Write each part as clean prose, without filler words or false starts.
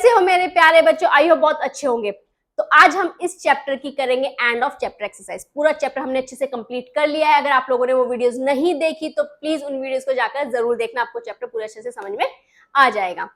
कैसे हो मेरे प्यारे बच्चों? आई होप बहुत अच्छे होंगे। तो आज हम इस चैप्टर की करेंगे एंड ऑफ चैप्टर एक्सरसाइज। पूरा चैप्टर हमने अच्छे से कंप्लीट कर लिया है। अगर आप लोगों ने वो वीडियोस नहीं देखी तो प्लीज उन वीडियोस को जाकर जरूर देखना, आपको चैप्टर पूरा अच्छे से समझ में आ जाएगा।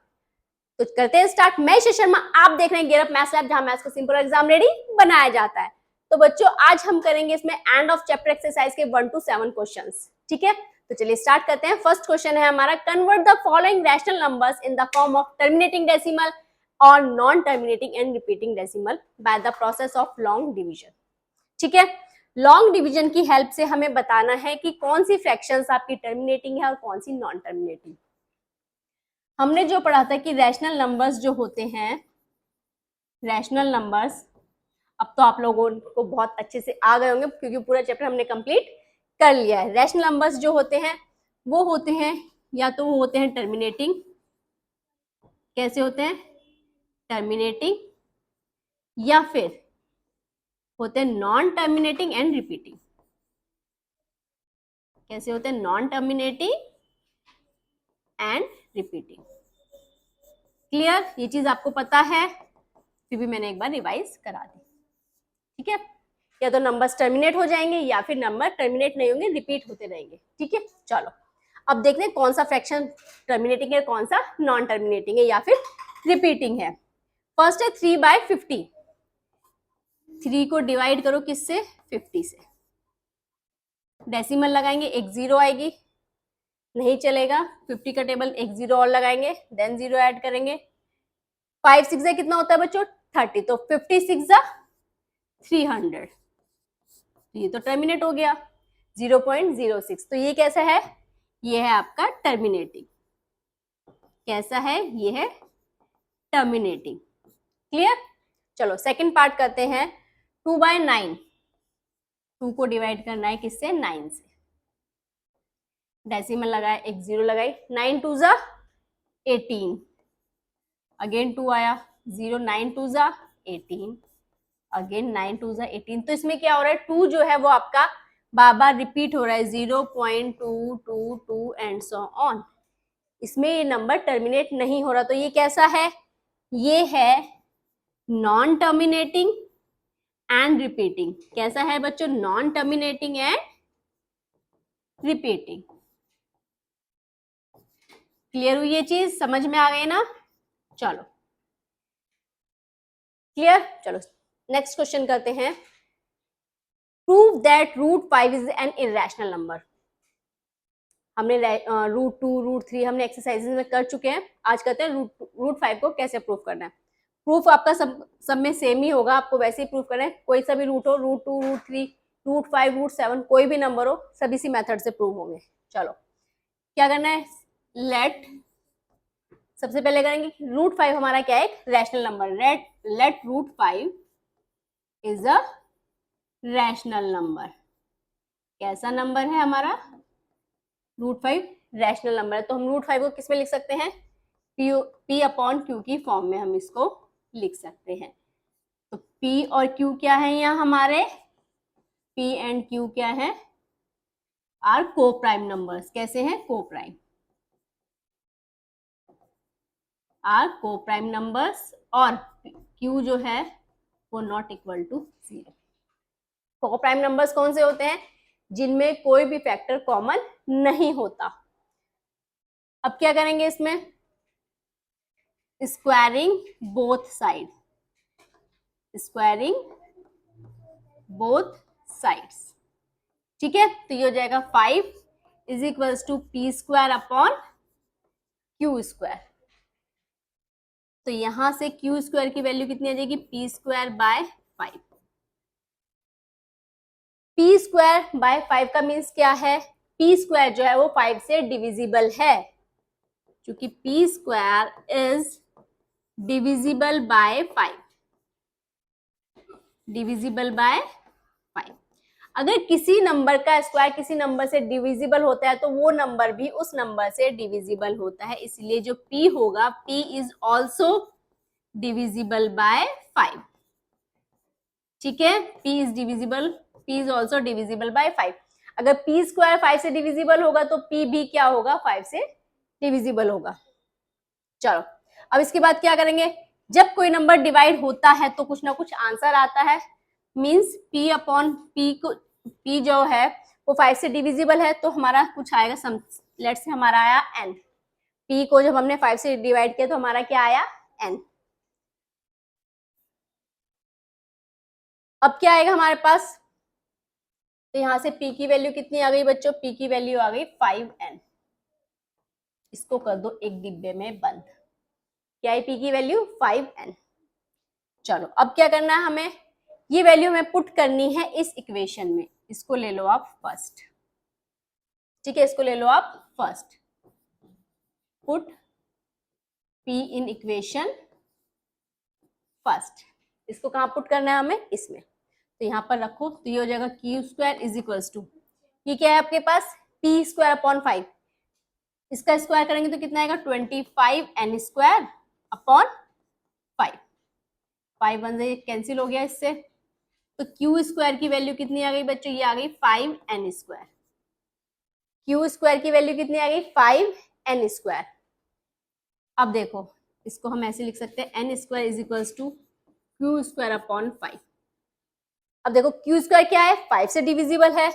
तो करते हैं स्टार्ट। मैं ईशा शर्मा, आप देख रहे हैं गेयर अप मैथ्स लैब, जहां मैथ्स को सिंपल और एग्जाम रेडी बनाया जाता है। तो बच्चों आज हम करेंगे इसमें एंड ऑफ चैप्टर एक्सरसाइज के 1 to 7 क्वेश्चंस। ठीक है, तो चलिए स्टार्ट करते हैं। फर्स्ट क्वेश्चन है हमारा, convert the following rational numbers in the form of terminating decimal और non terminating and repeating decimal by the process of long division. ठीक है, लॉन्ग डिवीजन की हेल्प से हमें बताना है कि कौन सी फ्रैक्शंस आपकी टर्मिनेटिंग है और कौन सी नॉन टर्मिनेटिंग। हमने जो पढ़ा था कि रैशनल नंबर्स जो होते हैं, रैशनल नंबर्स, अब तो आप लोगों को बहुत अच्छे से आ गए होंगे क्योंकि पूरा चैप्टर हमने कंप्लीट कर लिया है। रैशनल नंबर्स जो होते हैं वो होते हैं, या तो वो होते हैं टर्मिनेटिंग, कैसे होते हैं, टर्मिनेटिंग, या फिर होते हैं नॉन टर्मिनेटिंग एंड रिपीटिंग। कैसे होते हैं, non terminating and repeating. Clear, ये चीज आपको पता है, फिर भी मैंने एक बार रिवाइज करा दी। ठीक है, या तो नंबर्स टर्मिनेट हो जाएंगे या फिर नंबर टर्मिनेट नहीं होंगे, रिपीट होते रहेंगे। ठीक है, चलो अब देखते हैं कौन सा फ्रैक्शन टर्मिनेटिंग है, कौन सा नॉन टर्मिनेटिंग है या फिर रिपीटिंग है। फर्स्ट है 3/50। 3 को डिवाइड करो किससे, 50 से। डेसिमल लगाएंगे, एक जीरो आएगी, नहीं चलेगा। 50 का टेबल एक जीरो और लगाएंगे, देन जीरो ऐड करेंगे। 5 6 कितना होता है बच्चों, 30, तो 56 300, ये तो टर्मिनेट हो गया 0.06। तो ये कैसा है, ये है आपका टर्मिनेटिंग। कैसा है, ये है टर्मिनेटिंग। क्लियर, चलो सेकंड पार्ट करते हैं। 2/9, 2 को डिवाइड करना है किससे, 9 से। डेसिमल लगाया, एक जीरो लगाई, 9 2 18, अगेन 2 आया, 0, 9 2 18, अगेन 9 2 18। तो इसमें क्या हो रहा है, 2 जो है वो आपका बार बार रिपीट हो रहा है, 0.222 एंड सो ऑन। इसमें ये नंबर टर्मिनेट नहीं हो रहा, तो ये कैसा है, ये है नॉन टर्मिनेटिंग एंड रिपीटिंग। कैसा है बच्चों, non terminating and repeating. Clear हुई ये चीज, समझ में आ गई ना? चलो क्लियर, चलो नेक्स्ट क्वेश्चन करते हैं। Prove that √5 is an irrational number. हमने √2 √3 हमने एक्सरसाइजेस में कर चुके हैं। आज करते हैं √5 को कैसे प्रूव करना है। प्रूफ आपका सब में सेम ही होगा, आपको वैसे ही प्रूफ करना है। कोई सा भी रूट हो, √2 √3 √5 √7, कोई भी नंबर हो, सब इसी मेथड से प्रूव होंगे। चलो क्या करना है, लेट, सबसे पहले करेंगे √5 हमारा क्या है, एक rational number. Let √5 is a rational number. कैसा नंबर है हमारा, √5 रैशनल नंबर है। तो हम √5 को किस में लिख सकते हैं, P/Q की फॉर्म में हम इसको लिख सकते हैं। तो P और Q क्या है यहाँ हमारे, P एंड Q क्या है, आर को प्राइम नंबर्स। कैसे हैं, को प्राइम, आर को प्राइम नंबर्स, और Q जो है वो नॉट इक्वल टू 0। को प्राइम नंबर्स कौन से होते हैं, जिनमें कोई भी फैक्टर कॉमन नहीं होता। अब क्या करेंगे इसमें, squaring both side, squaring both sides. ठीक है, तो ये हो जाएगा 5 इज इक्वल्स टू P²/Q²। तो यहां से Q² की वैल्यू कितनी आ जाएगी, P²/5। P²/5 का मीन्स क्या है, P² जो है वो 5 से डिविजिबल है, क्योंकि P² is divisible by 5, divisible by 5। अगर किसी नंबर का स्क्वायर किसी नंबर से डिविजिबल होता है तो वो नंबर भी उस नंबर से डिविजिबल होता है, इसलिए जो P होगा, P is also divisible by 5। ठीक है, P is divisible, P is also divisible by 5। अगर P² 5 से डिविजिबल होगा तो P भी क्या होगा, 5 से डिविजिबल होगा। चलो अब इसके बाद क्या करेंगे, जब कोई नंबर डिवाइड होता है तो कुछ ना कुछ आंसर आता है, मींस p अपॉन p को, p जो है वो 5 से डिविजिबल है तो हमारा कुछ आएगा, सम लेट्स से हमारा आया n, p को जब हमने 5 से डिवाइड किया तो हमारा क्या आया n। अब क्या आएगा हमारे पास, तो यहां से p की वैल्यू कितनी आ गई बच्चों, p की वैल्यू आ गई 5n। इसको कर दो एक डिब्बे में बंद। क्या है p की वैल्यू 5n। चलो अब क्या करना है हमें, ये वैल्यू हमें पुट करनी है इस इक्वेशन में। इसको ले लो आप फर्स्ट, ठीक है, इसको ले लो आप first, put p in equation first. इसको कहां पुट करना है हमें, इसमें। तो यहां पर रखो, तो ये हो जाएगा Q square is equals to, ये क्या है आपके पास p स्क्वायर अपॉन 5, इसका स्क्वायर करेंगे तो कितना आएगा 25n स्क्वायर अपॉन 5, 5 1 से कैंसिल हो गया इससे, तो क्यू स्क्वायर की वैल्यू कितनी आ गई बच्चों, ये आ गई 5n स्क्वायर। क्यू स्क्वायर की वैल्यू कितनी आ गई 5n स्क्वायर। अब देखो इसको हम ऐसे लिख सकते हैं n square is equals to Q square upon 5। अब देखो क्यू स्क्वायर क्या है, 5 से डिविजिबल है,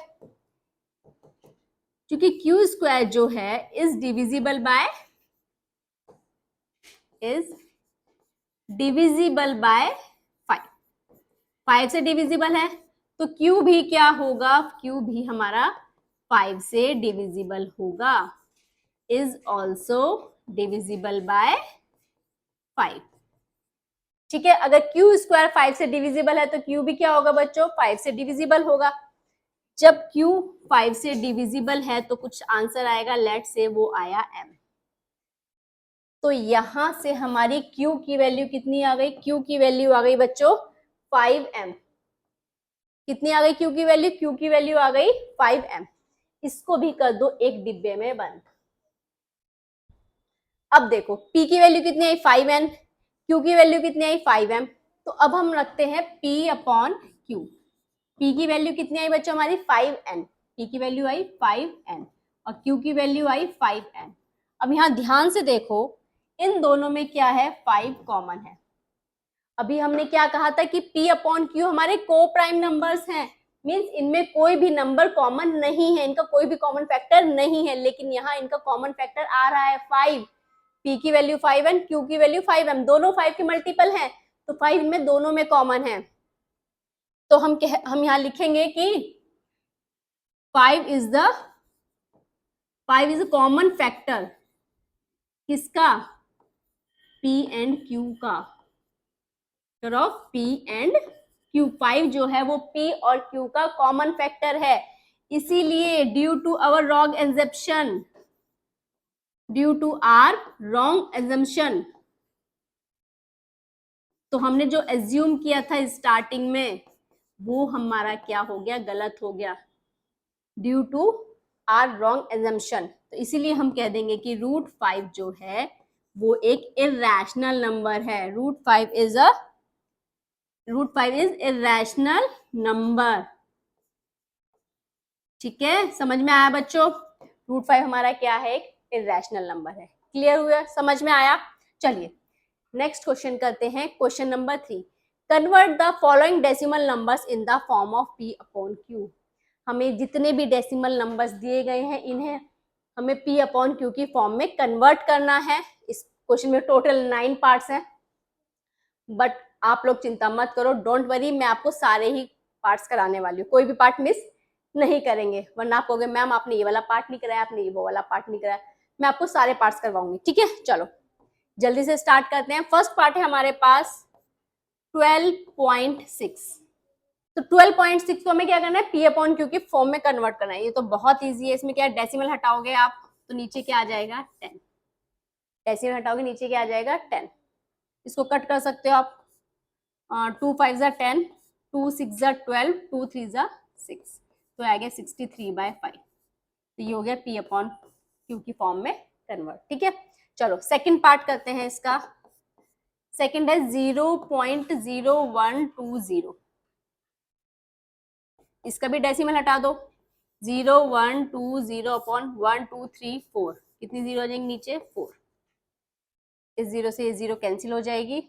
क्योंकि क्यू स्क्वायर जो है इज डिविजिबल बाय 5, 5 से डिविजिबल है तो क्यू भी क्या होगा, क्यू भी हमारा 5 से डिविजिबल होगा, इज ऑल्सो डिविजिबल बाय 5। ठीक है, अगर क्यू स्क्वायर 5 से डिविजिबल है तो क्यू भी क्या होगा बच्चों, 5 से डिविजिबल होगा। जब क्यू 5 से डिविजिबल है तो कुछ आंसर आएगा, लेट से वो आया m। तो यहां से हमारी क्यू की वैल्यू कितनी आ गई, क्यू की वैल्यू आ गई बच्चों 5m। कितनी आ गई क्यू की वैल्यू, क्यू की वैल्यू आ गई 5m। इसको भी कर दो एक डिब्बे में बंद। अब देखो p की वैल्यू कितनी आई 5n, q की वैल्यू कितनी आई 5m। तो अब हम रखते हैं p अपॉन q। p की वैल्यू कितनी आई बच्चों हमारी 5n, p की वैल्यू आई 5n और q की वैल्यू आई 5n। अब यहां ध्यान से देखो इन दोनों में क्या है, 5 कॉमन है। अभी हमने क्या कहा था कि p अपॉन q हमारे को प्राइम नंबर्स हैं, मींस इनमें कोई भी नंबर कॉमन नहीं है, इनका कोई भी कॉमन फैक्टर नहीं है, लेकिन यहाँ इनका कॉमन फैक्टर आ रहा है 5। p की वैल्यू 5n, q की वैल्यू 5m, दोनों 5 के मल्टीपल हैं तो 5 इनमें दोनों में कॉमन है। तो हम यहाँ लिखेंगे कि 5 इज कॉमन फैक्टर किसका, p एंड q का, ऑफ p एंड q। 5 जो है वो p और q का कॉमन फैक्टर है, इसीलिए due to our wrong assumption, due to our wrong assumption, तो हमने जो एज्यूम किया था स्टार्टिंग में वो हमारा क्या हो गया, गलत हो गया, due to our wrong assumption. तो इसीलिए हम कह देंगे कि √5 जो है वो एक इरैशनल नंबर है, √5 इज इरैशनल नंबर। ठीक है, समझ में आया बच्चों, √5 हमारा क्या है, एक इरैशनल नंबर है। क्लियर हुआ, समझ में आया। चलिए नेक्स्ट क्वेश्चन करते हैं, question number 3। Convert the following decimal numbers in the form of p upon q। हमें जितने भी डेसिमल नंबर्स दिए गए हैं इन्हें हमें p अपॉन q की फॉर्म में कन्वर्ट करना है। इस क्वेश्चन में टोटल 9 पार्ट्स हैं, बट आप लोग चिंता मत करो, डोंट वरी, मैं आपको सारे ही पार्ट्स कराने वाली हूँ, कोई भी पार्ट मिस नहीं करेंगे, वरना आप कहोगे मैम आपने ये वाला पार्ट नहीं कराया, आपने ये वो वाला पार्ट नहीं कराया। मैं आपको सारे पार्ट्स करवाऊंगी, ठीक है। चलो जल्दी से स्टार्ट करते हैं। फर्स्ट पार्ट है हमारे पास 12.6। तो 12.6 को हमें क्या करना है, p अपॉन q की फॉर्म में कन्वर्ट करना है। ये तो बहुत ईजी है, इसमें क्या है, डेसिमल हटाओगे आप तो नीचे क्या आ जाएगा 10, डेसिमल हटाओगे नीचे क्या आ जाएगा 10। इसको कट कर सकते हो आप, 2 5 जा 10, 2 6 जा 12, 2 3 जा 6, तो आ गया 63/5। तो ये हो गया p अपॉन q की फॉर्म में कन्वर्ट, ठीक है। चलो सेकंड पार्ट करते हैं इसका। सेकंड है 0.0120, इसका भी डेसिमल हटा दो, 0.120 अपॉन 1 2 3 4, कितनी जीरो आ जाएंगी नीचे 4, इस जीरो से ये जीरो कैंसिल हो जाएगी,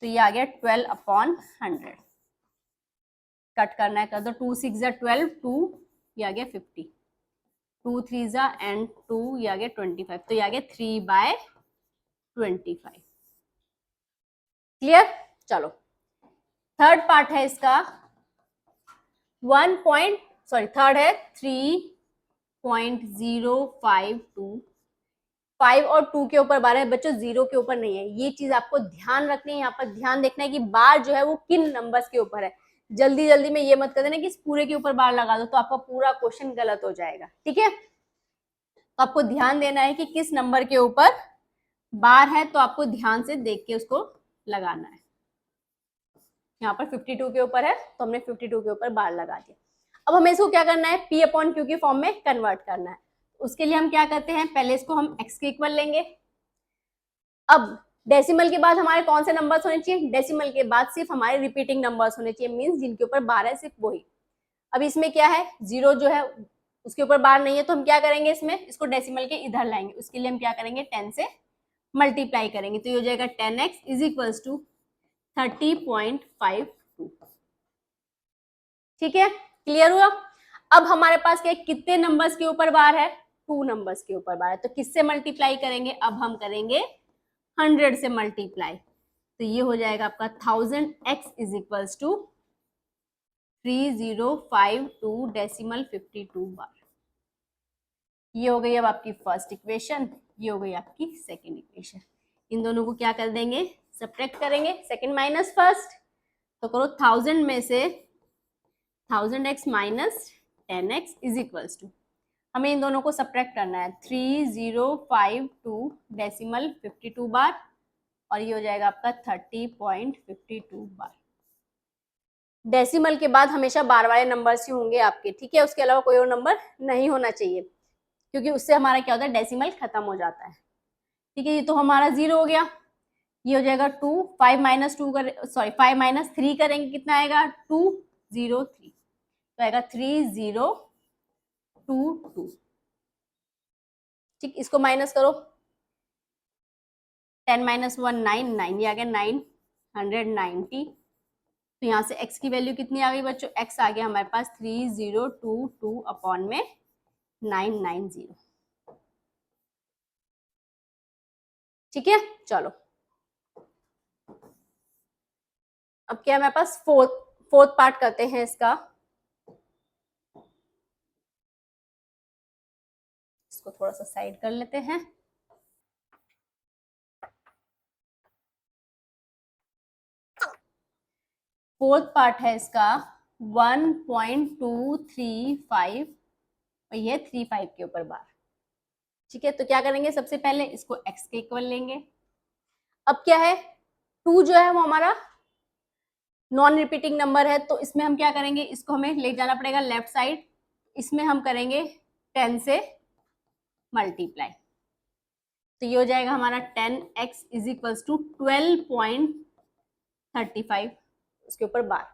तो ये आ गया 12/100। कट करना है कर दो, 2 6 जा 12, 2 ये आ गया 50, 2 3 जा एंड 2 ये आ गया 25, तो ये आ गया 3/25। क्लियर? चलो थर्ड पार्ट है इसका, थर्ड है 3.052। 5 और 2 के ऊपर बार है बच्चों, 0 के ऊपर नहीं है। ये चीज आपको ध्यान रखनी है, यहाँ पर ध्यान देखना है कि बार जो है वो किन नंबर्स के ऊपर है। जल्दी जल्दी में ये मत कर देना कि इस पूरे के ऊपर बार लगा दो, तो आपका पूरा क्वेश्चन गलत हो जाएगा। ठीक है, तो आपको ध्यान देना है कि किस नंबर के ऊपर बार है, तो आपको ध्यान से देख के उसको लगाना है। यहाँ पर 52 के ऊपर है तो हमने 52 के ऊपर बार लगा दिया। अब हमें इसको क्या करना है, P/Q के फॉर्म में कन्वर्ट करना है। उसके लिए हम क्या करते हैं, पहले इसको हम x के इक्वल लेंगे। अब डेसिमल के बाद हमारे कौन से नंबर्स होने चाहिए, डेसिमल के बाद सिर्फ हमारे रिपीटिंग नंबर्स होने चाहिए, मींस जिनके ऊपर बार है सिर्फ वही। अब इसमें क्या है, 0 जो है उसके ऊपर बार नहीं है, तो हम क्या करेंगे, इसमें इसको डेसिमल के इधर लाएंगे। उसके लिए हम क्या करेंगे, 10 से मल्टीप्लाई करेंगे, तो ये हो जाएगा 10x इज इक्वल्स टू 30.52। ठीक है, क्लियर हुआ? अब हमारे पास क्या, कितने नंबर्स के ऊपर बार है, 2 नंबर्स के ऊपर बार है, तो किससे मल्टीप्लाई करेंगे, अब हम करेंगे 100 से मल्टीप्लाई, तो ये हो जाएगा आपका 1000x इज इक्वल्स टू 3052.52 बार। ये हो गई अब आपकी फर्स्ट इक्वेशन, ये हो गई आपकी सेकेंड इक्वेशन। इन दोनों को क्या कर देंगे, सब्ट्रैक्ट करेंगे, सेकेंड माइनस फर्स्ट, तो करो 1000 में से 1000x minus 10x is equals to, हमें इन दोनों को सब्ट्रैक्ट करना है, 3052.52 बार, और ये हो जाएगा आपका 30.52 बार। डेसिमल के बाद हमेशा बार वाले नंबर्स ही होंगे आपके, ठीक है, उसके अलावा कोई और नंबर नहीं होना चाहिए, क्योंकि उससे हमारा क्या होता है, डेसिमल खत्म हो जाता है। ठीक है, ये तो हमारा 0 हो गया, ये हो जाएगा 2, 5 माइनस 3 करेंगे, कितना आएगा, 203, तो आएगा 3022। ठीक, इसको माइनस करो, 10 माइनस 1 9, 9 ये आ गया 990, तो यहाँ से x की वैल्यू कितनी आ गई बच्चों, x आ गया हमारे पास 3022 अपॉन में 990। ठीक है, चलो अब क्या हमारे पास फोर्थ पार्ट करते हैं इसका। इसको थोड़ा सा साइड कर लेते हैं। फोर्थ पार्ट है इसका 1.235 और ये 35 के ऊपर बार। ठीक है, तो क्या करेंगे, सबसे पहले इसको x के इक्वल लेंगे। अब क्या है, 2 जो है वो हमारा नॉन रिपीटिंग नंबर है, तो इसमें हम क्या करेंगे, इसको हमें ले जाना पड़ेगा लेफ्ट साइड, इसमें हम करेंगे 10 से मल्टीप्लाई, तो ये हो जाएगा हमारा 10x इज इक्वल्स टू 12.35 उसके ऊपर बार।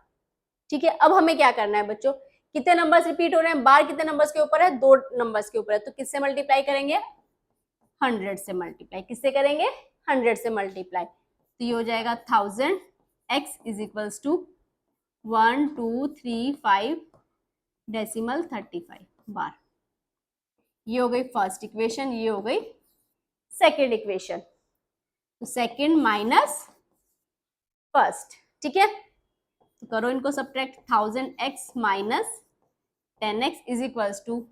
ठीक है, अब हमें क्या करना है बच्चों, कितने नंबर्स रिपीट हो रहे हैं, बार कितने नंबर्स के ऊपर है, 2 नंबर्स के ऊपर है, तो किससे मल्टीप्लाई करेंगे, 100 से मल्टीप्लाई, किससे करेंगे, 100 से मल्टीप्लाई, तो ये हो जाएगा 1000x इज इक्वल्स टू 1235.35 बार। ये हो गई फर्स्ट इक्वेशन, ये हो गई सेकेंड इक्वेशन, तो सेकेंड माइनस फर्स्ट। ठीक है, तो करो इनको subtract, 1000x minus 10x is equals to,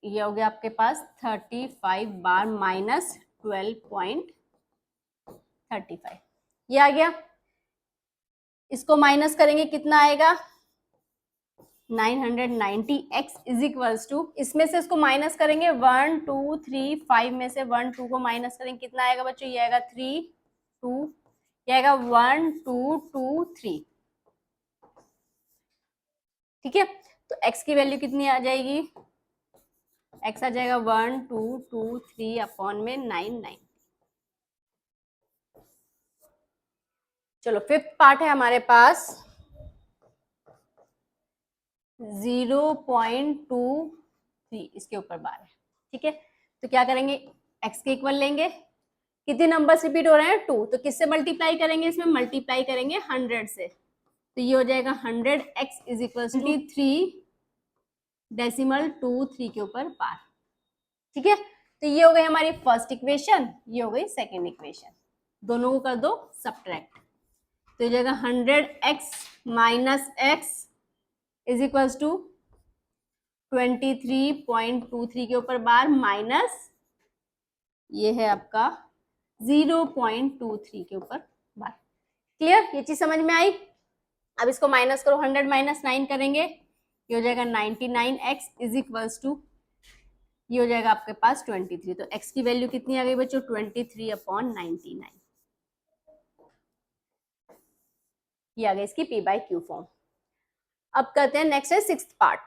ये हो गया आपके पास 35 बार माइनस 12.35, ये आ गया। इसको माइनस करेंगे, कितना आएगा, 990x इज इक्वल्स टू, इसमें से इसको माइनस करेंगे 1 2 3 5 में से 1 2 को माइनस करेंगे, कितना आएगा बच्चों, ये आएगा 3 2, ये आएगा 1 2 2 3। ठीक है, तो x की वैल्यू कितनी आ जाएगी, x आ जाएगा 1 2 2 3 अपॉन में 990। चलो फिफ्थ पार्ट है हमारे पास 0.23 इसके ऊपर बार है। ठीक है, तो क्या करेंगे, x के इक्वल लेंगे, कितने नंबर्स रिपीट हो रहे हैं? 2। तो किससे मल्टीप्लाई करेंगे? इसमें मल्टीप्लाई करेंगे 100 से, तो ये हो जाएगा 100x इज इक्वल टू 23.23 के ऊपर बार। ठीक है, तो ये हो गई हमारी फर्स्ट इक्वेशन, ये हो गई सेकेंड इक्वेशन। दोनों को कर दो सब्ट्रैक्ट, तो ये जाएगा 100x minus x is equal to 23.23 के ऊपर बार माइनस ये है आपका 0.23 के ऊपर बार। क्लियर? ये चीज समझ में आई? अब इसको माइनस करो, 100 माइनस 9 करेंगे, ये हो जाएगा 99x इज इक्वल्स टू, ये हो जाएगा आपके पास 23। तो x की वैल्यू कितनी आ गई बच्चों? 23/99। ये आ गई इसकी p/q फॉर्म। अब करते हैं नेक्स्ट है सिक्स्थ पार्ट।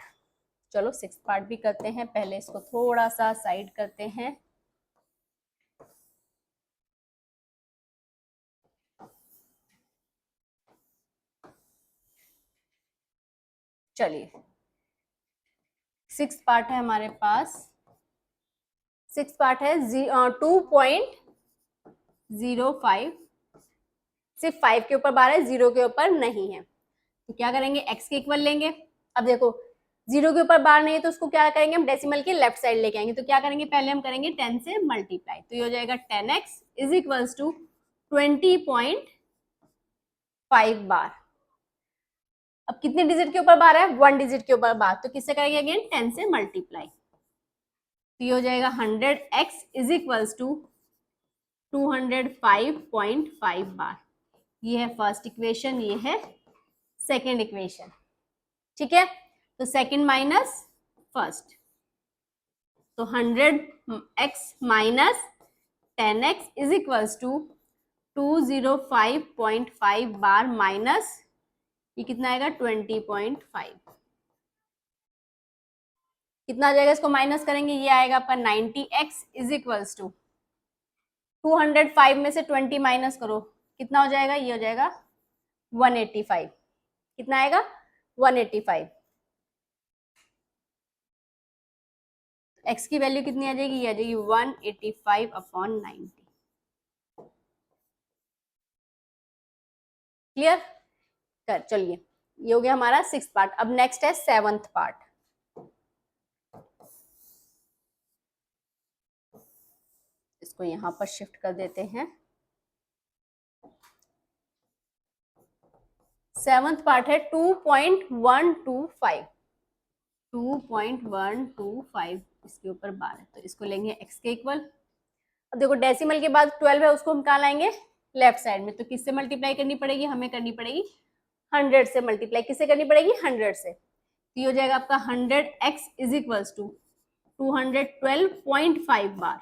चलो सिक्स्थ पार्ट भी करते हैं, पहले इसको थोड़ा सा साइड करते हैं। चलिए सिक्स्थ पार्ट है हमारे पास, सिक्स्थ पार्ट है 2.05, सिर्फ 5 के ऊपर बार है, 0 के ऊपर नहीं है। तो क्या करेंगे? x के इक्वल लेंगे। अब देखो 0 के ऊपर बार नहीं है तो उसको क्या करेंगे? हम डेसिमल के लेफ्ट साइड लेके आएंगे। तो क्या करेंगे? पहले हम करेंगे 10 से मल्टीप्लाई, तो ये हो जाएगा 10x इज इक्वल्स टू 20.5 बार। अब कितने डिजिट के ऊपर बार है? 1 डिजिट के ऊपर बार, तो किससे करेंगे? अगेन 10 से मल्टीप्लाई, तो ये हो जाएगा 100x इज इक्वल्स टू 205.5 बार। ये है फर्स्ट इक्वेशन, ये है सेकेंड इक्वेशन। ठीक है, तो सेकेंड माइनस फर्स्ट, तो 100x minus 10x is equals to 205.5 bar minus ये कितना आएगा? 20.5। कितना आ जाएगा? इसको माइनस करेंगे, ये आएगा आपका 90x इज इक्वल्स टू 205 में से 20 माइनस करो, कितना हो जाएगा? ये हो जाएगा 185। कितना आएगा? 185। x की वैल्यू कितनी आ जाएगी? ये आ जाएगी 185/90। क्लियर? कर चलिए, ये हो गया हमारा सिक्स्थ पार्ट। अब नेक्स्ट है सेवंथ पार्ट। इसको यहां पर शिफ्ट कर देते हैं। सेवंथ पार्ट है 2.125, 2.125 इसके ऊपर बार है, तो इसको लेंगे x के इक्वल। अब देखो डेसिमल के बाद 12 है, उसको हम कहाँ लाएंगे? लेफ्ट साइड में। तो किससे मल्टीप्लाई करनी पड़ेगी? हमें करनी पड़ेगी 100 से मल्टीप्लाई। किससे करनी पड़ेगी? 100 से। तो ये हो जाएगा आपका 100x इज इक्वल्स टू 212.5 बार।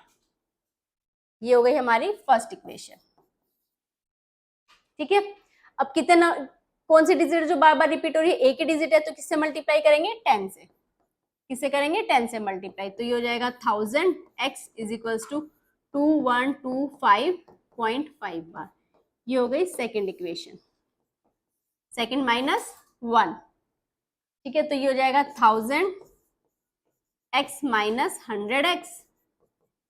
ये हो गई हमारी फर्स्ट इक्वेशन। ठीक है, अब कितना, कौन सी डिजिट जो बार बार रिपीट हो रही है? एक ही डिजिट है, तो किससे मल्टीप्लाई करेंगे? 10 से। किससे करेंगे? 10 से मल्टीप्लाई, तो ये हो जाएगा 1000x इज इक्वल्स टू 2125.5 बार। ये हो गई सेकेंड इक्वेशन, सेकेंड माइनस 1। ठीक है, तो ये हो जाएगा 1000x minus 100x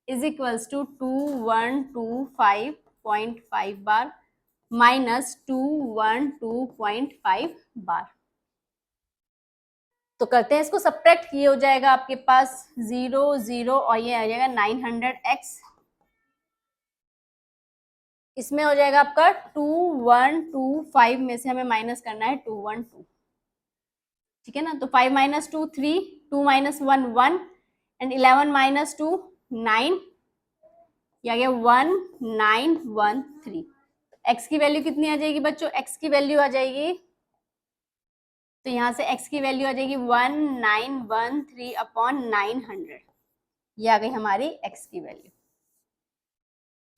is equals to 2125.5 bar minus 212.5 bar. तो करते हैं इसको सब्ट्रैक्ट। ये हो जाएगा आपके पास 0 0 और ये आ जाएगा 900x। इसमें हो जाएगा आपका 2125 में से हमें माइनस करना है 212। ठीक है ना, तो 5 माइनस 2 3, 2 माइनस 1 1 एंड 11 माइनस 2 9, ये आ गया 1913। x की वैल्यू कितनी आ जाएगी बच्चों? x की वैल्यू आ जाएगी, तो यहां से x की वैल्यू आ जाएगी 1913/900। ये आ गई हमारी x की वैल्यू।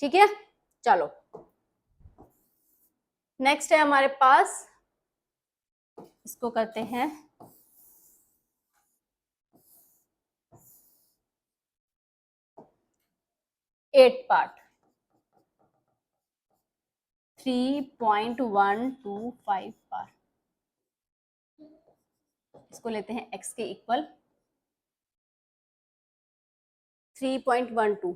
ठीक है, चलो नेक्स्ट है हमारे पास, इसको करते हैं एट पार्ट, 3.125 बार। इसको लेते हैं x के इक्वल 3.12।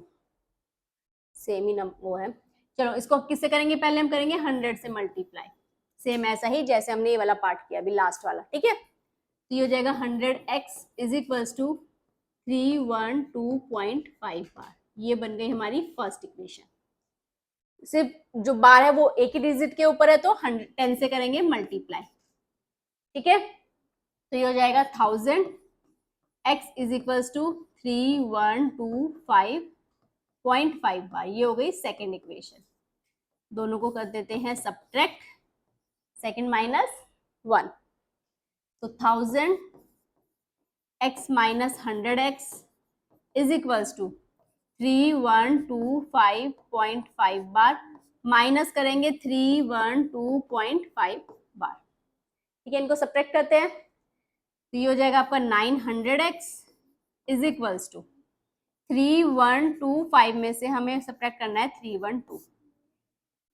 सेम ही वो है। चलो इसको किससे करेंगे, पहले हम करेंगे 100 से मल्टीप्लाई, सेम ऐसा ही जैसे हमने ये वाला पार्ट किया अभी लास्ट वाला, ठीक है। तो ये हो जाएगा 100x इज इक्वल्स टू 312.5 बार। ये बन गई हमारी फर्स्ट इक्वेशन। सिर्फ जो बार है वो एक ही डिजिट के ऊपर है तो 10 से करेंगे मल्टीप्लाई, ठीक है। तो ये हो जाएगा 1000 x इज इक्वल्स टू 3125.5 बार। ये हो गई सेकेंड इक्वेशन। दोनों को कर देते हैं सब्ट्रैक्ट, सेकेंड माइनस 1, तो 1000 x minus 100x is equals to 3125.5 bar, minus करेंगे 312.5 बार, ठीक है। इनको सब्ट्रैक्ट करते हैं तो ये हो जाएगा आपका 900x इज इक्वल्स टू 3125 में से हमें सब्ट्रैक्ट करना है 312,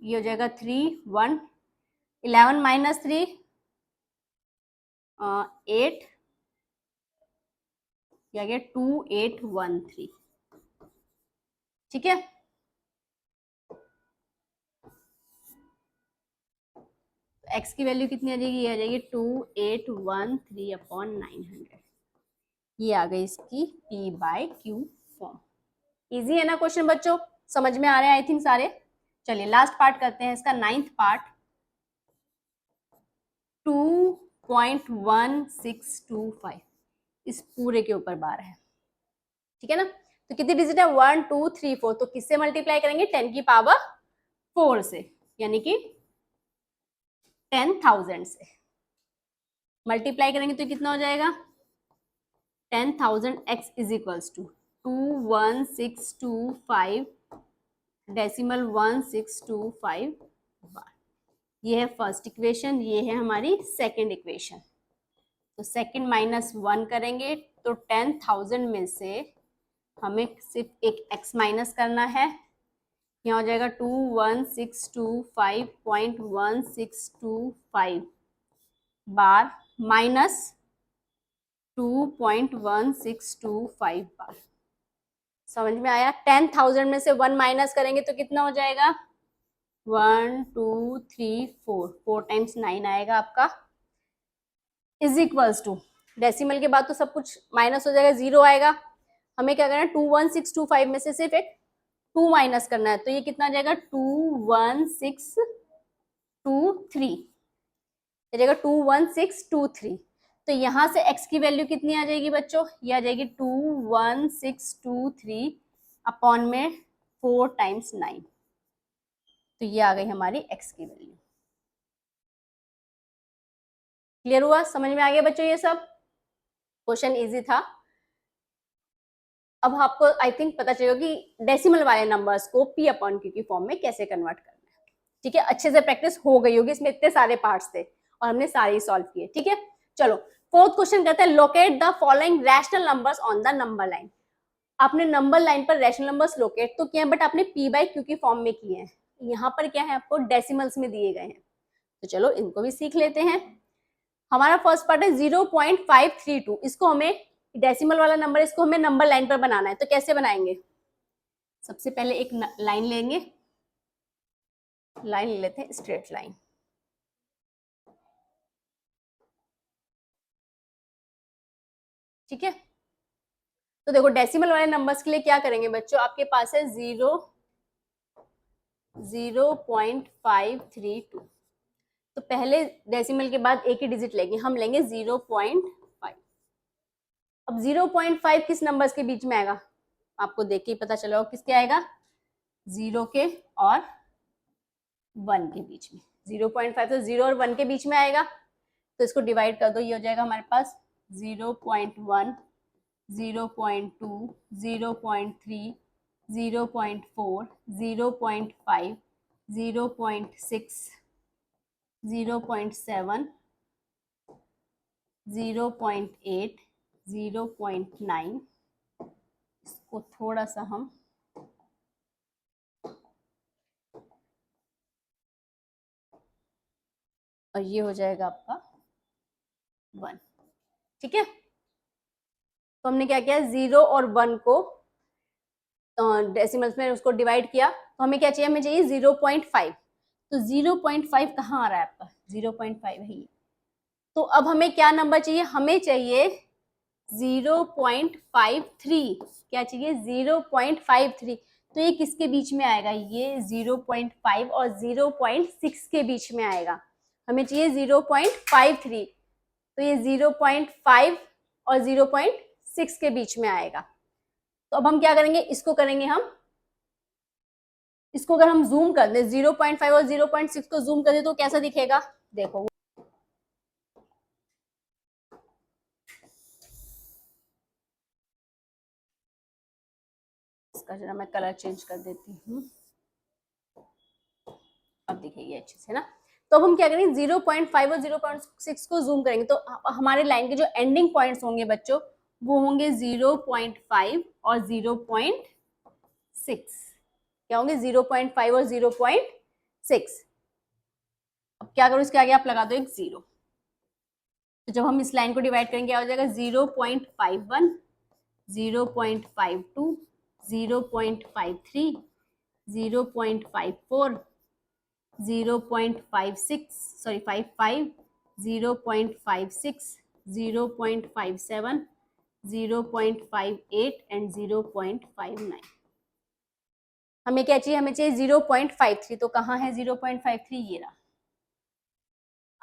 ये हो जाएगा 11 माइनस 3 8, या गया 2813, ठीक है। x की वैल्यू कितनी आ जाएगी, ये आ जाएगी 2813/900। ये आ गई इसकी p by q form. Easy है ना क्वेश्चन बच्चों, समझ में आ रहे हैं आई थिंक सारे। चलिए लास्ट पार्ट करते हैं इसका, 9th पार्ट। 2.1625 इस पूरे के ऊपर बार है, ठीक है ना। तो कितनी डिजिट है, 1 2 3 4, तो किससे मल्टीप्लाई करेंगे, 10 की पावर 4 से, यानी कि 10,000 से मल्टीप्लाई करेंगे तो कितना हो जाएगा, 10,000x इज इक्वल्स टू 21625.1625 बार। ये है फर्स्ट इक्वेशन, ये है हमारी सेकंड इक्वेशन। तो सेकंड माइनस 1 करेंगे तो 10,000 में से हमें सिर्फ एक x माइनस करना है, यहाँ हो जाएगा 21625.1625 बार माइनस 2.1625 बार। समझ में आया। 10,000 में से 1 माइनस करेंगे तो कितना हो जाएगा, 1 2 3 4, 4 टाइम्स 9 आएगा आपका, इज इक्वल्स टू, डेसिमल के बाद तो सब कुछ माइनस हो जाएगा, 0 आएगा। हमें क्या करना है, 21625 में से सिर्फ एक 2 माइनस करना है, तो ये कितना आ जाएगा, 21623, ये जाएगा 21623। तो यहाँ से x की वैल्यू कितनी आ जाएगी बच्चों, ये आ जाएगी 21623 अपॉन में 4 टाइम्स 9, तो ये आ गई हमारी x की वैल्यू। क्लियर हुआ, समझ में आ गया बच्चों, ये सब क्वेश्चन इजी था। अब आपको आई थिंक पता चलेगा कि डेसिमल वाले नंबर्स को p अपॉन q की फॉर्म में कैसे कन्वर्ट करना है, ठीक है। अच्छे से प्रैक्टिस हो गई होगी, इसमें इतने सारे पार्ट्स थे और हमने सारे सॉल्व किए, ठीक है। चलो फोर्थ क्वेश्चन कहते हैं, locate the following rational numbers on the number line. आपने नंबर लाइन पर रैशनल नंबर्स लोकेट तो किए हैं, बट आपने p बाई q की फॉर्म में किए हैं। यहाँ पर क्या है, आपको डेसिमल्स में दिए गए हैं, तो चलो इनको भी सीख लेते हैं। हमारा फर्स्ट पार्ट है 0.532, इसको हमें डेसिमल वाला नंबर, इसको हमें नंबर लाइन पर बनाना है, तो कैसे बनाएंगे। सबसे पहले एक लाइन लेंगे, लाइन ले लेते हैं स्ट्रेट लाइन, ठीक है। तो देखो डेसिमल वाले नंबर्स के लिए क्या करेंगे बच्चों, आपके पास है 0.532, तो पहले डेसिमल के बाद एक ही डिजिट लेंगे, हम लेंगे 0.5। अब 0.5 किस नंबर्स के बीच में आएगा, आपको देख के ही पता चला होगा किसके आएगा, 0 के और 1 के बीच में। 0.5 तो 0 और 1 के बीच में आएगा, तो इसको डिवाइड कर दो, ये हो जाएगा हमारे पास 0.1 0.2 0.3 0.4 0.5 0.6 0.7 0.8 0.9। इसको थोड़ा सा हम और ये हो जाएगा आपका 1, ठीक है। तो हमने क्या किया, 0 और 1 को डेसिमल्स में उसको डिवाइड किया तो हमें क्या चाहिए, हमें चाहिए 0.5। तो 0.5 कहाँ आ रहा है आपका, 0.5 है ये। तो अब हमें क्या नंबर चाहिए, हमें चाहिए 0.53। क्या चाहिए, 0.53। तो ये किसके बीच में आएगा, ये 0.5 और 0.6 के बीच में आएगा। हमें चाहिए 0.53, तो ये 0.5 और 0.6 के बीच में आएगा। तो अब हम क्या करेंगे, इसको करेंगे हम, इसको अगर हम जूम कर दें 0.5 और 0.6 को जूम कर दें तो कैसा दिखेगा, देखो इसका जरा मैं कलर चेंज कर देती हूँ, अब दिखेगी अच्छे से ना। तो अब हम क्या करेंगे, 0.5 और 0.6 को जूम करेंगे तो हमारे लाइन के जो एंडिंग पॉइंट्स होंगे बच्चों वो होंगे 0.5 और 0.6। क्या होंगे, 0.5 और 0.6। अब क्या करो, इसके आगे आप लगा दो एक 0। तो जब हम इस लाइन को डिवाइड करेंगे क्या हो जाएगा, 0.51, 0.52, 0.53, 0.54, 0.56 सॉरी 55, 0.56, 0.57, 0.58 एंड 0.59। हमें क्या चाहिए, हमें चाहिए 0.53। तो कहाँ है 0.53, ये रहा।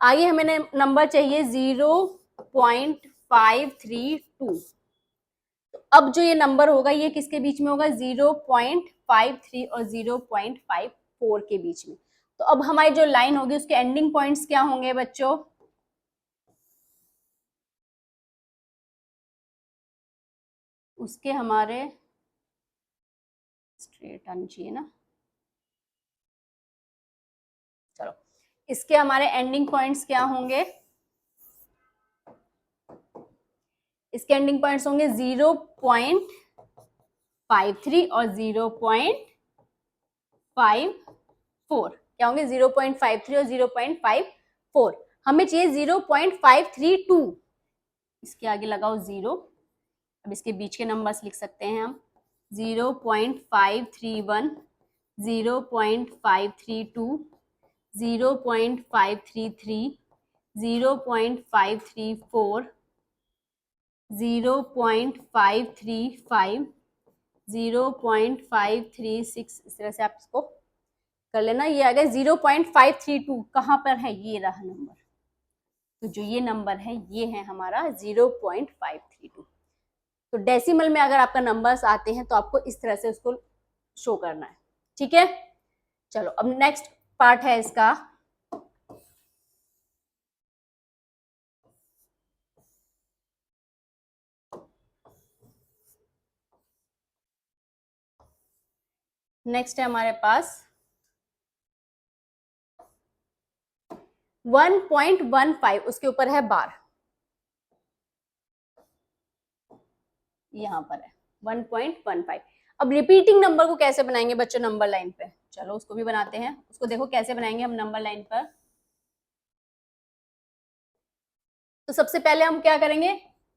आगे हमें नंबर चाहिए 0.532। तो अब जो ये नंबर होगा ये किसके बीच में होगा, 0.53 और 0.54 के बीच में। तो अब हमारी जो लाइन होगी उसके एंडिंग पॉइंट्स क्या होंगे बच्चों, उसके हमारे स्ट्रेट आनी चाहिए ना, चलो इसके हमारे एंडिंग पॉइंट्स क्या होंगे, इसके एंडिंग पॉइंट्स होंगे 0.53 और 0.54। क्या होंगे, 0.53 और 0.54। हमें चाहिए 0.532। इसके आगे लगाओ 0। अब इसके बीच के नंबर्स लिख सकते हैं हम, 0.531, 0.532, 0.533, 0.534, 0.535, 0.536। इस तरह से आप इसको कर लेना। ये आ गया 0.532। कहाँ पर है, ये रहा नंबर। तो जो ये नंबर है ये है हमारा 0.532। तो डेसिमल में अगर आपका नंबर्स आते हैं तो आपको इस तरह से उसको शो करना है, ठीक है। चलो अब नेक्स्ट पार्ट है इसका, नेक्स्ट है हमारे पास 1.15। उसके ऊपर है बार, यहां पर है 1.15। अब रिपीटिंग नंबर को कैसे बनाएंगे बच्चों नंबर लाइन पे, चलो उसको भी बनाते हैं। उसको देखो कैसे बनाएंगे हम नंबर लाइन पर। तो सबसे पहले हम क्या करेंगे,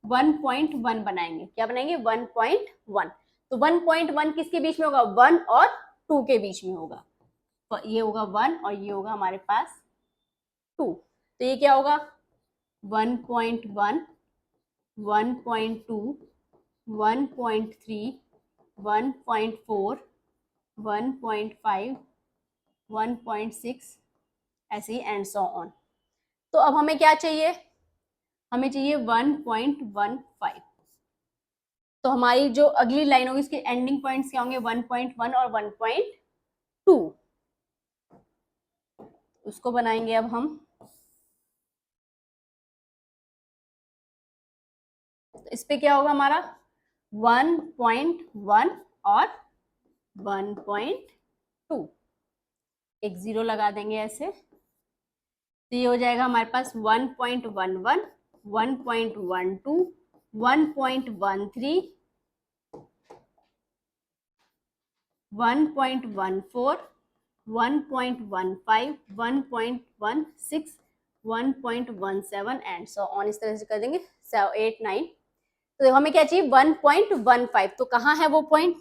1.1 बनाएंगे। क्या बनाएंगे, 1.1। तो 1.1 किसके बीच में होगा, 1 और 2 के बीच में होगा। तो ये होगा 1 और ये होगा हमारे पास 2। तो ये क्या होगा, 1.1, 1.2, 1.3, 1.4, 1.5, 1.6, ऐसे ही एंड सो ऑन। तो अब हमें क्या चाहिए, हमें चाहिए 1.15। तो हमारी जो अगली लाइन होगी उसके एंडिंग पॉइंट्स क्या होंगे, 1.1 और 1.2। उसको बनाएंगे अब हम। तो इस पे क्या होगा हमारा 1.1 और 1.2। एक 0 लगा देंगे ऐसे। तो ये हो जाएगा हमारे पास 1.11, 1.12, 1.13, 1.14, 1.15, 1.16, 1.17 एंड सो ऑन। इस तरह से कर देंगे 7, 8, 9। तो हमें क्या चाहिए 1.15। तो कहाँ है वो पॉइंट,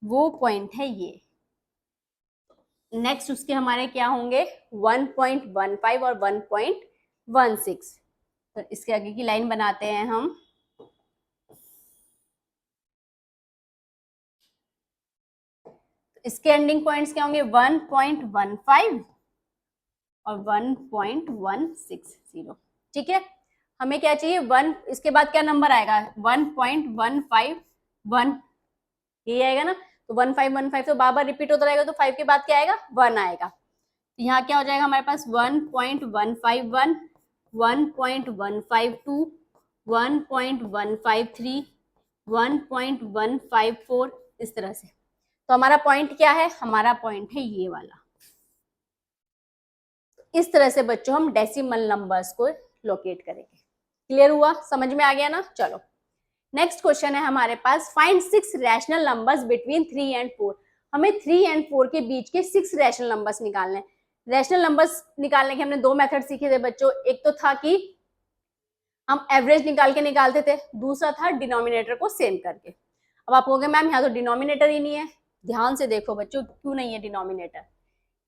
वो पॉइंट है ये। नेक्स्ट उसके हमारे क्या होंगे 1.15 और 1.16। तो इसके आगे की लाइन बनाते हैं हम। इसके एंडिंग पॉइंट्स क्या होंगे 1.15 और 1.160। ठीक है, हमें क्या चाहिए 1, इसके बाद क्या नंबर आएगा 1.151, ये आएगा ना। तो 1515 तो बार बार रिपीट होता रहेगा, तो 5 के बाद क्या आएगा 1 आएगा। यहाँ क्या हो जाएगा हमारे पास 1.151, 1.152, 1.153, 1.154, इस तरह से। तो हमारा पॉइंट क्या है, हमारा पॉइंट है ये वाला। इस तरह से बच्चों हम डेसिमल नंबर्स को लोकेट करेंगे। क्लियर हुआ, समझ में आ गया ना। चलो नेक्स्ट क्वेश्चन है हमारे पास, find 6 rational numbers between 3 and 4। हमें 3 एंड 4 के बीच के 6 रैशनल नंबर्स निकालने हैं। रैशनल नंबर्स निकालने के हमने 2 मेथड सीखे थे बच्चों। एक तो था कि हम एवरेज निकाल के निकालते थे, दूसरा था डिनोमिनेटर को सेम करके। अब आप कहोगे मैम यहाँ तो डिनोमिनेटर ही नहीं है। ध्यान से देखो बच्चों, क्यों नहीं है डिनोमिनेटर।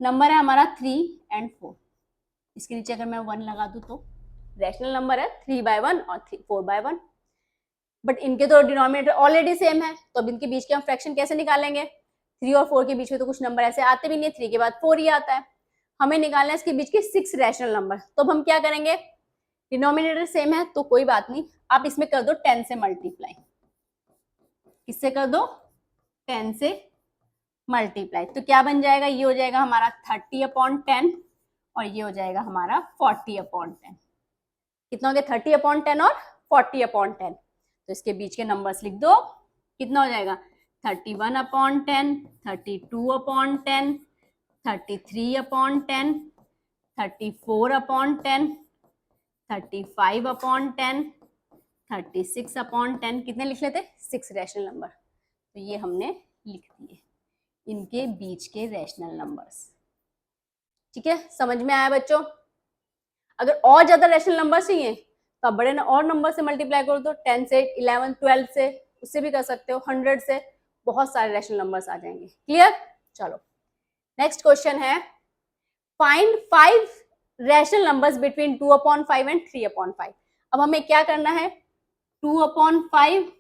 नंबर है हमारा 3 एंड 4, इसके नीचे अगर मैं 1 लगा दूं तो रैशनल नंबर है 3/1 और 4/1। बट इनके तो डिनोमिनेटर ऑलरेडी सेम है, तो अब इनके बीच के हम फ्रैक्शन कैसे निकालेंगे। 3 और 4 के बीच में तो कुछ नंबर ऐसे आते भी नहीं है, 3 के बाद 4 ही आता है। हमें निकालना है इसके बीच के 6 रैशनल नंबर। तो अब हम क्या करेंगे, डिनोमिनेटर सेम है तो कोई बात नहीं, आप इसमें कर दो 10 से मल्टीप्लाई। किससे कर दो 10 से मल्टीप्लाई। तो क्या बन जाएगा, ये हो जाएगा हमारा 30/10 और ये हो जाएगा हमारा 40/10। कितना हो गया 30/10 और 40/10। तो इसके बीच के नंबर्स लिख दो। कितना हो जाएगा 31/10, 32/10, 33/10, 34/10, 35/10, 36/10। कितने लिख लेते 6 रैशनल नंबर। तो ये हमने लिख दिए इनके बीच के रैशनल नंबर्स। ठीक है, समझ में आया बच्चों। अगर और ज्यादा रैशनल नंबर चाहिए तो आप बड़े और नंबर से मल्टीप्लाई कर दो, 10 से 11 12 से, उससे भी कर सकते हो, 100 से, बहुत सारे रैशनल नंबर्स आ जाएंगे। क्लियर। चलो नेक्स्ट क्वेश्चन है, find 5 rational numbers between 2/5 and 3/5। अब हमें क्या करना है 2/5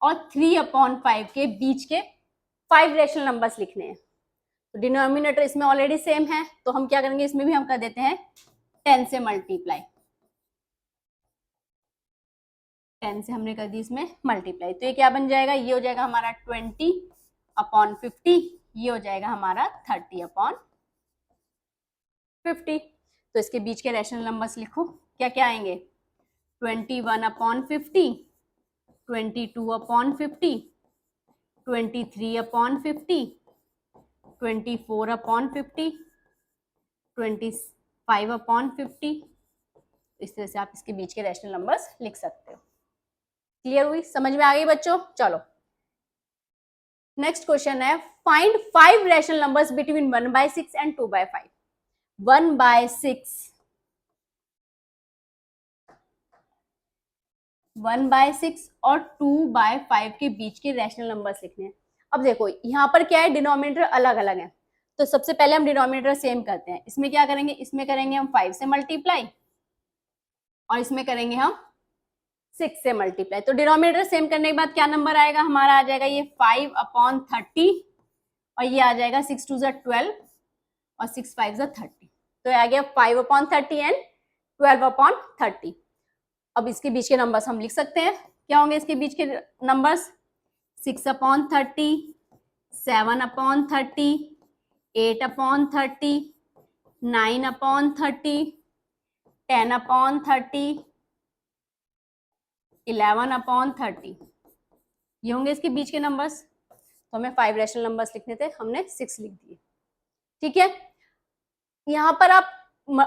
और 3/5 के बीच के 5 रैशनल नंबर्स लिखने हैं। तो डिनोमिनेटर इसमें ऑलरेडी सेम है, तो हम क्या करेंगे इसमें भी हम कर देते हैं 10 से मल्टीप्लाई। 10 से हमने कर दी इसमें मल्टीप्लाई। तो ये क्या बन जाएगा, ये हो जाएगा हमारा 20/50, ये हो जाएगा हमारा 30/50। तो इसके बीच के रैशनल नंबर्स लिखो, क्या क्या आएंगे 21/50, 22/50, 23/50, 24/50, 25/50। इस तरह से आप इसके बीच के रैशनल नंबर्स लिख सकते हो। क्लियर हुई, समझ में आ गई बच्चों। चलो नेक्स्ट क्वेश्चन है, find 5 rational numbers between 1/6 and 2/5। 1/6 और 2/5 के बीच के रैशनल नंबर्स लिखने हैं। अब देखो यहाँ पर क्या है, डिनोमिनेटर अलग अलग है, तो सबसे पहले हम डिनोमिनेटर सेम करते हैं। इसमें क्या करेंगे, इसमें करेंगे हम 5 से मल्टीप्लाई और इसमें करेंगे हम 6 से मल्टीप्लाई। तो डिनोमिनेटर सेम करने के बाद क्या नंबर आएगा हमारा, आ जाएगा ये 5/30 और ये आ जाएगा 6 2 12 और 6 5 30। तो आ गया 5/30 एंड 12/30। अब इसके बीच के नंबर्स हम लिख सकते हैं, क्या होंगे इसके बीच के नंबर्स 6/30, 7/30, 8/30, 9/30, 10/30, 11/30। ये होंगे इसके बीच के नंबर्स। तो हमें 5 रैशनल नंबर्स लिखने थे, हमने 6 लिख दिए। ठीक है, यहाँ पर आप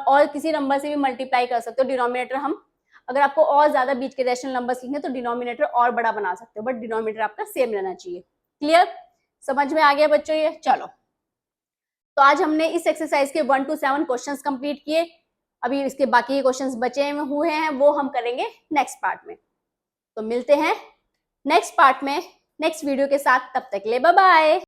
और किसी नंबर से भी मल्टीप्लाई कर सकते हो। डिनोमिनेटर हम, अगर आपको और ज्यादा बीच के रैशनल नंबर्स लिखने तो डिनोमिनेटर और बड़ा बना सकते हो, बट डिनोमिनेटर आपका सेम रहना चाहिए। क्लियर, समझ में आ गया बच्चों ये। चलो तो आज हमने इस एक्सरसाइज के 1 to 7 क्वेश्चंस कंप्लीट किए। अभी इसके बाकी के क्वेश्चंस बचे हुए हैं, वो हम करेंगे नेक्स्ट पार्ट में। तो मिलते हैं नेक्स्ट पार्ट में नेक्स्ट वीडियो के साथ। तब तक के लिए बाय बाय।